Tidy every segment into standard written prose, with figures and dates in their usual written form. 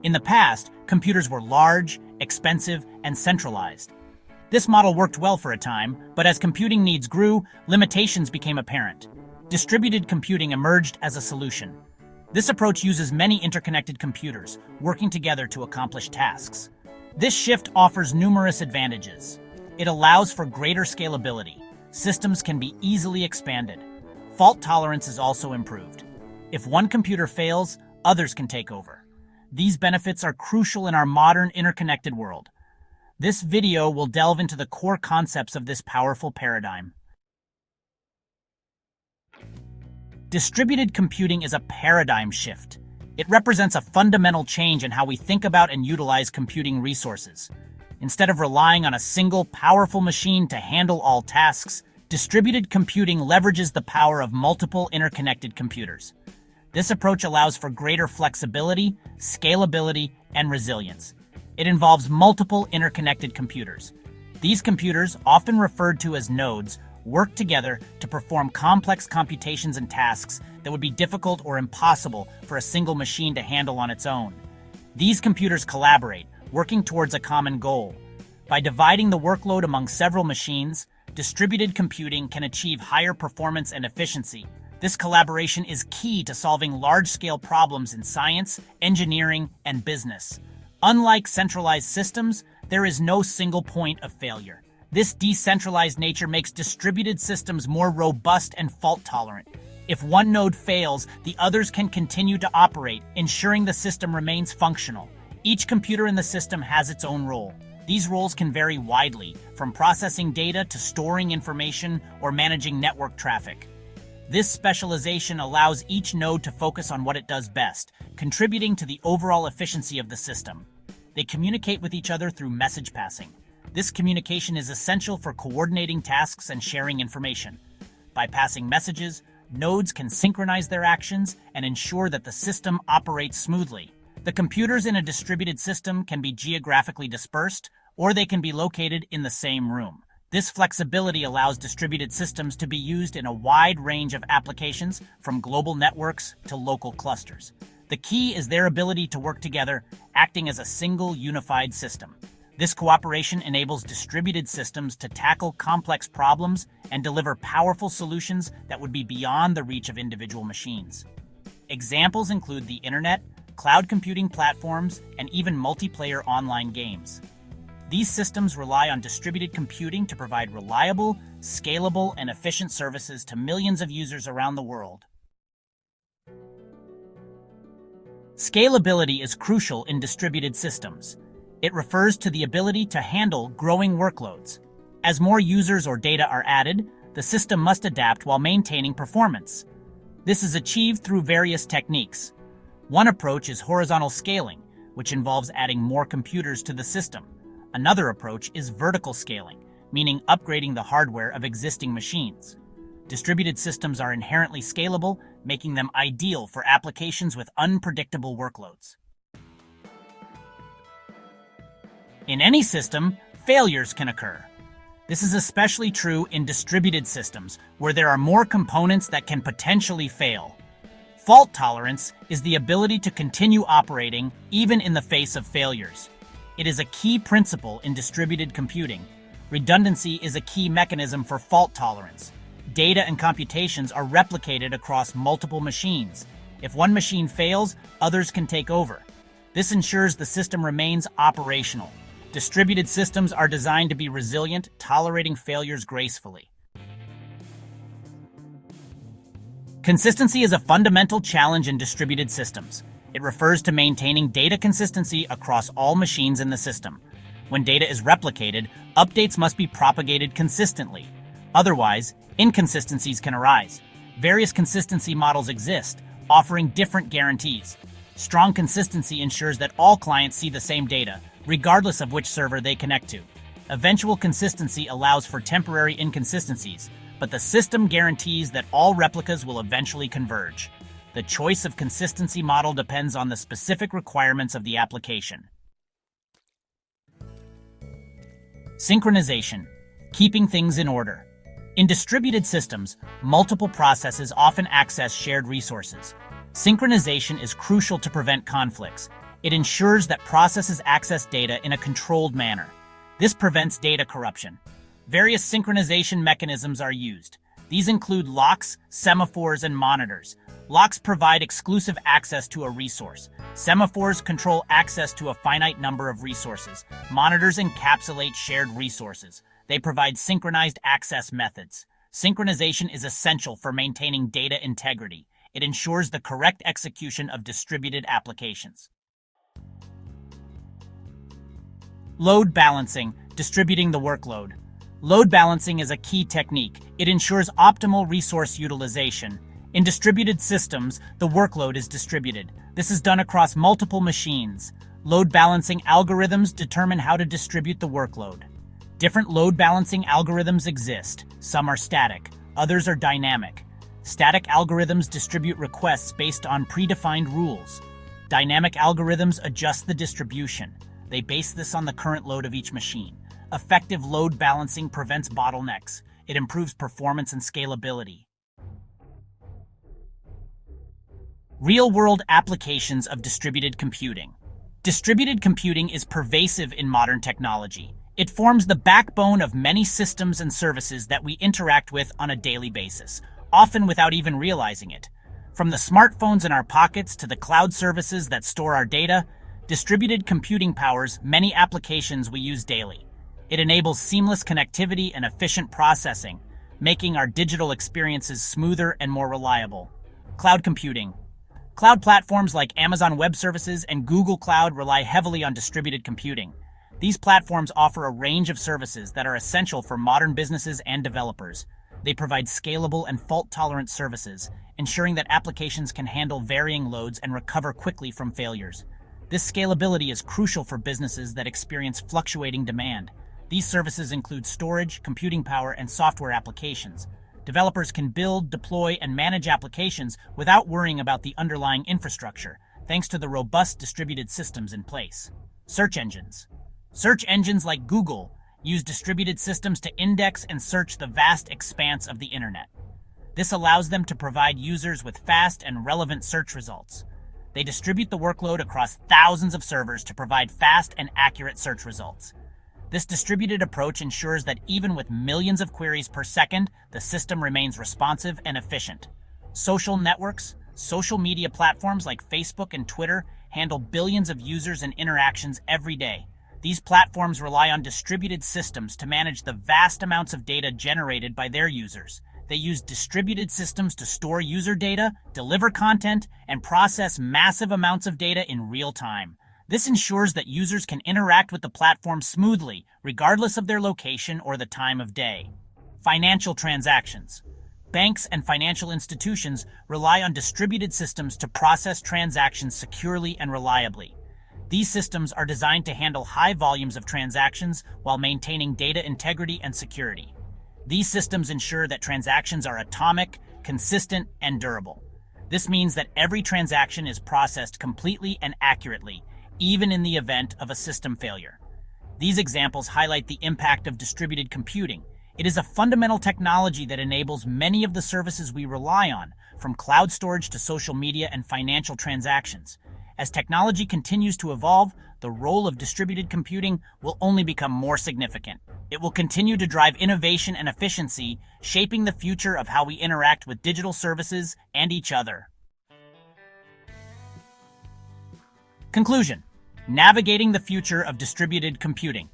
In the past, computers were large, expensive, and centralized. This model worked well for a time, but as computing needs grew, limitations became apparent. Distributed computing emerged as a solution. This approach uses many interconnected computers, working together to accomplish tasks. This shift offers numerous advantages. It allows for greater scalability. Systems can be easily expanded. Fault tolerance is also improved. If one computer fails, others can take over. These benefits are crucial in our modern interconnected world. This video will delve into the core concepts of this powerful paradigm. Distributed computing is a paradigm shift. It represents a fundamental change in how we think about and utilize computing resources. Instead of relying on a single, powerful machine to handle all tasks, distributed computing leverages the power of multiple interconnected computers. This approach allows for greater flexibility, scalability, and resilience. It involves multiple interconnected computers. These computers, often referred to as nodes, work together to perform complex computations and tasks that would be difficult or impossible for a single machine to handle on its own. These computers collaborate, working towards a common goal. By dividing the workload among several machines, distributed computing can achieve higher performance and efficiency. This collaboration is key to solving large-scale problems in science, engineering, and business. Unlike centralized systems, there is no single point of failure. This decentralized nature makes distributed systems more robust and fault-tolerant. If one node fails, the others can continue to operate, ensuring the system remains functional. Each computer in the system has its own role. These roles can vary widely, from processing data to storing information or managing network traffic. This specialization allows each node to focus on what it does best, contributing to the overall efficiency of the system. They communicate with each other through message passing. This communication is essential for coordinating tasks and sharing information. By passing messages, nodes can synchronize their actions and ensure that the system operates smoothly. The computers in a distributed system can be geographically dispersed, or they can be located in the same room. This flexibility allows distributed systems to be used in a wide range of applications, from global networks to local clusters. The key is their ability to work together, acting as a single unified system. This cooperation enables distributed systems to tackle complex problems and deliver powerful solutions that would be beyond the reach of individual machines. Examples include the internet, cloud computing platforms, and even multiplayer online games. These systems rely on distributed computing to provide reliable, scalable, and efficient services to millions of users around the world. Scalability is crucial in distributed systems. It refers to the ability to handle growing workloads. As more users or data are added, the system must adapt while maintaining performance. This is achieved through various techniques. One approach is horizontal scaling, which involves adding more computers to the system. Another approach is vertical scaling, meaning upgrading the hardware of existing machines. Distributed systems are inherently scalable, making them ideal for applications with unpredictable workloads. In any system, failures can occur. This is especially true in distributed systems, where there are more components that can potentially fail. Fault tolerance is the ability to continue operating even in the face of failures. It is a key principle in distributed computing. Redundancy is a key mechanism for fault tolerance. Data and computations are replicated across multiple machines. If one machine fails, others can take over. This ensures the system remains operational. Distributed systems are designed to be resilient, tolerating failures gracefully. Consistency is a fundamental challenge in distributed systems. It refers to maintaining data consistency across all machines in the system. When data is replicated, updates must be propagated consistently. Otherwise, inconsistencies can arise. Various consistency models exist, offering different guarantees. Strong consistency ensures that all clients see the same data, regardless of which server they connect to. Eventual consistency allows for temporary inconsistencies, but the system guarantees that all replicas will eventually converge. The choice of consistency model depends on the specific requirements of the application. Synchronization, keeping things in order. In distributed systems, multiple processes often access shared resources. Synchronization is crucial to prevent conflicts. It ensures that processes access data in a controlled manner. This prevents data corruption. Various synchronization mechanisms are used. These include locks, semaphores, and monitors. Locks provide exclusive access to a resource. Semaphores control access to a finite number of resources. Monitors encapsulate shared resources. They provide synchronized access methods. Synchronization is essential for maintaining data integrity. It ensures the correct execution of distributed applications. Load balancing, distributing the workload. Load balancing is a key technique. It ensures optimal resource utilization. In distributed systems, the workload is distributed. This is done across multiple machines. Load balancing algorithms determine how to distribute the workload. Different load balancing algorithms exist. Some are static, others are dynamic. Static algorithms distribute requests based on predefined rules. Dynamic algorithms adjust the distribution. They base this on the current load of each machine. Effective load balancing prevents bottlenecks. It improves performance and scalability. Real-world applications of distributed computing. Distributed computing is pervasive in modern technology. It forms the backbone of many systems and services that we interact with on a daily basis, often without even realizing it. From the smartphones in our pockets to the cloud services that store our data, distributed computing powers many applications we use daily. It enables seamless connectivity and efficient processing, making our digital experiences smoother and more reliable. Cloud computing. Cloud platforms like Amazon Web Services and Google Cloud rely heavily on distributed computing. These platforms offer a range of services that are essential for modern businesses and developers. They provide scalable and fault-tolerant services, ensuring that applications can handle varying loads and recover quickly from failures. This scalability is crucial for businesses that experience fluctuating demand. These services include storage, computing power, and software applications. Developers can build, deploy, and manage applications without worrying about the underlying infrastructure, thanks to the robust distributed systems in place. Search engines. Search engines like Google use distributed systems to index and search the vast expanse of the internet. This allows them to provide users with fast and relevant search results. They distribute the workload across thousands of servers to provide fast and accurate search results. This distributed approach ensures that even with millions of queries per second, the system remains responsive and efficient. Social networks, social media platforms like Facebook and Twitter handle billions of users and interactions every day. These platforms rely on distributed systems to manage the vast amounts of data generated by their users. They use distributed systems to store user data, deliver content, and process massive amounts of data in real time. This ensures that users can interact with the platform smoothly, regardless of their location or the time of day. Financial transactions. Banks and financial institutions rely on distributed systems to process transactions securely and reliably. These systems are designed to handle high volumes of transactions while maintaining data integrity and security. These systems ensure that transactions are atomic, consistent, and durable. This means that every transaction is processed completely and accurately, even in the event of a system failure. These examples highlight the impact of distributed computing. It is a fundamental technology that enables many of the services we rely on, from cloud storage to social media and financial transactions. As technology continues to evolve, the role of distributed computing will only become more significant. It will continue to drive innovation and efficiency, shaping the future of how we interact with digital services and each other. Conclusion. Navigating the future of distributed computing.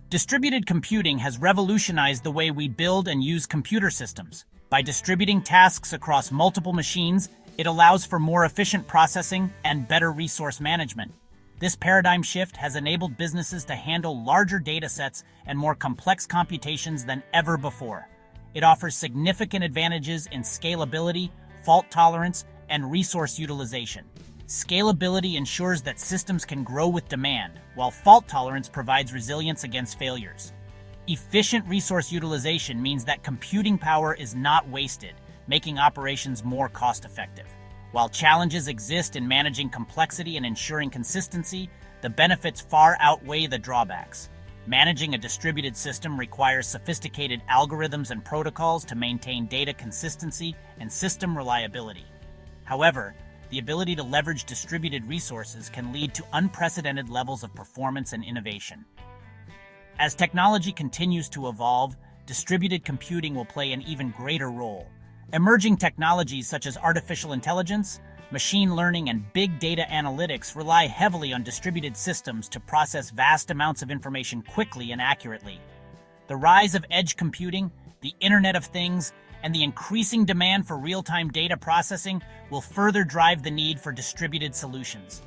Distributed computing has revolutionized the way we build and use computer systems. By distributing tasks across multiple machines, it allows for more efficient processing and better resource management. This paradigm shift has enabled businesses to handle larger data sets and more complex computations than ever before. It offers significant advantages in scalability, fault tolerance, and resource utilization. Scalability ensures that systems can grow with demand, while fault tolerance provides resilience against failures. Efficient resource utilization means that computing power is not wasted, making operations more cost-effective. While challenges exist in managing complexity and ensuring consistency, the benefits far outweigh the drawbacks. Managing a distributed system requires sophisticated algorithms and protocols to maintain data consistency and system reliability. However, the ability to leverage distributed resources can lead to unprecedented levels of performance and innovation. As technology continues to evolve, distributed computing will play an even greater role. Emerging technologies such as artificial intelligence, machine learning, and big data analytics rely heavily on distributed systems to process vast amounts of information quickly and accurately. The rise of edge computing, the Internet of Things, and the increasing demand for real-time data processing will further drive the need for distributed solutions.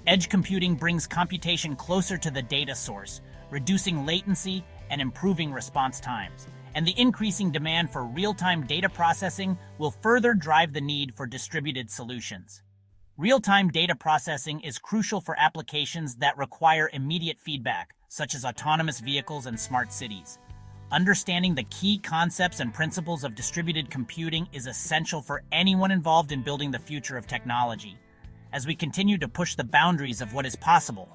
Edge computing brings computation closer to the data source, reducing latency and improving response times. And the increasing demand for real-time data processing will further drive the need for distributed solutions. Real-time data processing is crucial for applications that require immediate feedback, such as autonomous vehicles and smart cities. Understanding the key concepts and principles of distributed computing is essential for anyone involved in building the future of technology. As we continue to push the boundaries of what is possible,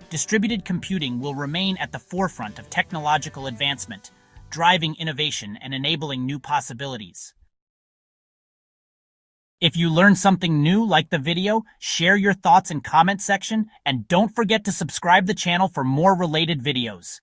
distributed computing will remain at the forefront of technological advancement, driving innovation and enabling new possibilities. If you learned something new like the video, share your thoughts in comment section and don't forget to subscribe the channel for more related videos.